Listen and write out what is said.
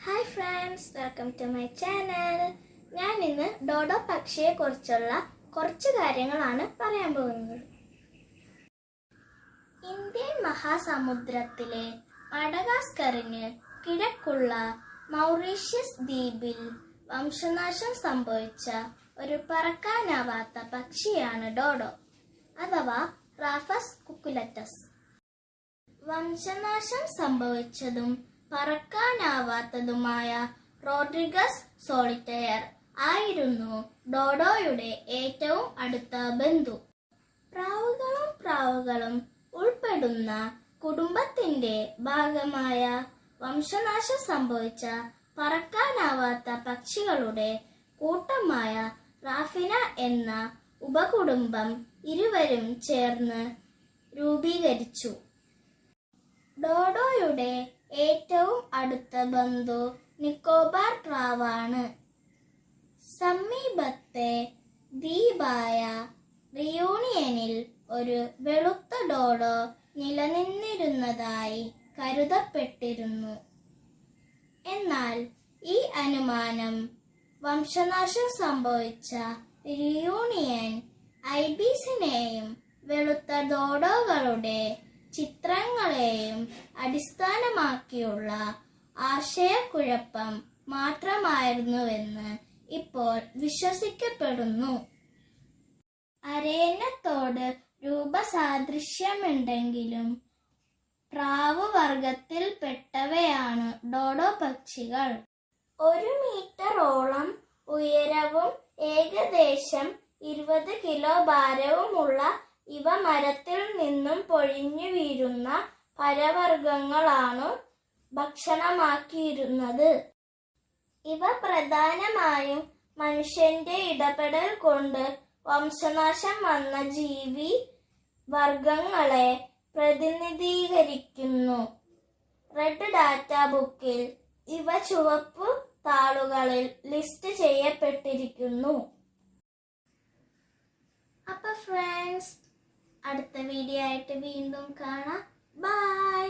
Hi friends, welcome to my channel. ഞാൻ ഇന്ന് dodo പക്ഷിയെക്കുറിച്ചുള്ള കുറച്ച് കാര്യങ്ങളാണ് പറയാൻ പോകുന്നത്. ഇന്ത്യൻ മഹാസമുദ്രത്തിലെ മഡഗാസ്കറിന് കിഴക്കുള്ള മൗറീഷ്യസ് ദ്വീപിൽ വംശനാശം സംഭവിച്ച ഒരു പറക്കാനാവാത്ത പക്ഷിയാണ് ഡോഡോ അഥവാ റാഫസ് കുക്കുലറ്റസ്. വംശനാശം സംഭവിച്ചതും പറക്കാനാവാത്തതുമായ റോഡ്രിഗസ് സോളിറ്റയർ ആയിരുന്നു ഡോഡോയുടെ ഏറ്റവും അടുത്ത ബന്ധു. പ്രാവുകളും ഉൾപ്പെടുന്ന കുടുംബത്തിന്റെ ഭാഗമായ വംശനാശം സംഭവിച്ച പറക്കാനാവാത്ത പക്ഷികളുടെ കൂട്ടമായ റാഫിന എന്ന ഉപകുടുംബം ഇരുവരും ചേർന്ന് രൂപീകരിച്ചു. ഡോഡോയുടെ ഏറ്റവും അടുത്ത ബന്ധു നിക്കോബാർ പ്രാവാണ്. സമീപത്തെ ദ്വീപായ റിയൂണിയനിൽ ഒരു വെളുത്ത ഡോഡോ നിലനിന്നിരുന്നതായി കരുതപ്പെട്ടിരുന്നു. എന്നാൽ ഈ അനുമാനം വംശനാശം സംഭവിച്ച റിയൂണിയൻ ഐബീസിനെയും വെളുത്ത ഡോഡോകളുടെ ചിത്രങ്ങളെയും അടിസ്ഥാനമാക്കിയുള്ള ആശയക്കുഴപ്പം മാത്രമായിരുന്നുവെന്ന് ഇപ്പോൾ വിശ്വസിക്കപ്പെടുന്നു. അരയന്നത്തോട് രൂപസാദൃശ്യമുണ്ടെങ്കിലും പ്രാവ് വർഗത്തിൽപ്പെട്ടവയാണ് ഡോഡോ പക്ഷികൾ. 1 മീറ്ററോളം ഉയരവും ഏകദേശം 20 കിലോ ഭാരവുമുള്ള ഇവ മരത്തിൽ നിന്നും പൊഴിഞ്ഞു വീഴുന്ന പഴവർഗ്ഗങ്ങളാണ് ഭക്ഷണമാക്കിയിരുന്നത്. ഇവ പ്രധാനമായും മനുഷ്യന്റെ ഇടപെടൽ കൊണ്ട് വംശനാശം വന്ന ജീവി വർഗങ്ങളെ പ്രതിനിധീകരിക്കുന്നു. റെഡ് ഡാറ്റ ബുക്കിൽ ഇവ ചുവപ്പ് താളുകളിൽ ലിസ്റ്റ് ചെയ്യപ്പെട്ടിരിക്കുന്നു. അപ്പോൾ ഫ്രണ്ട്സ്, അടുത്ത വീഡിയോ ആയിട്ട് വീണ്ടും കാണാം. ബൈ.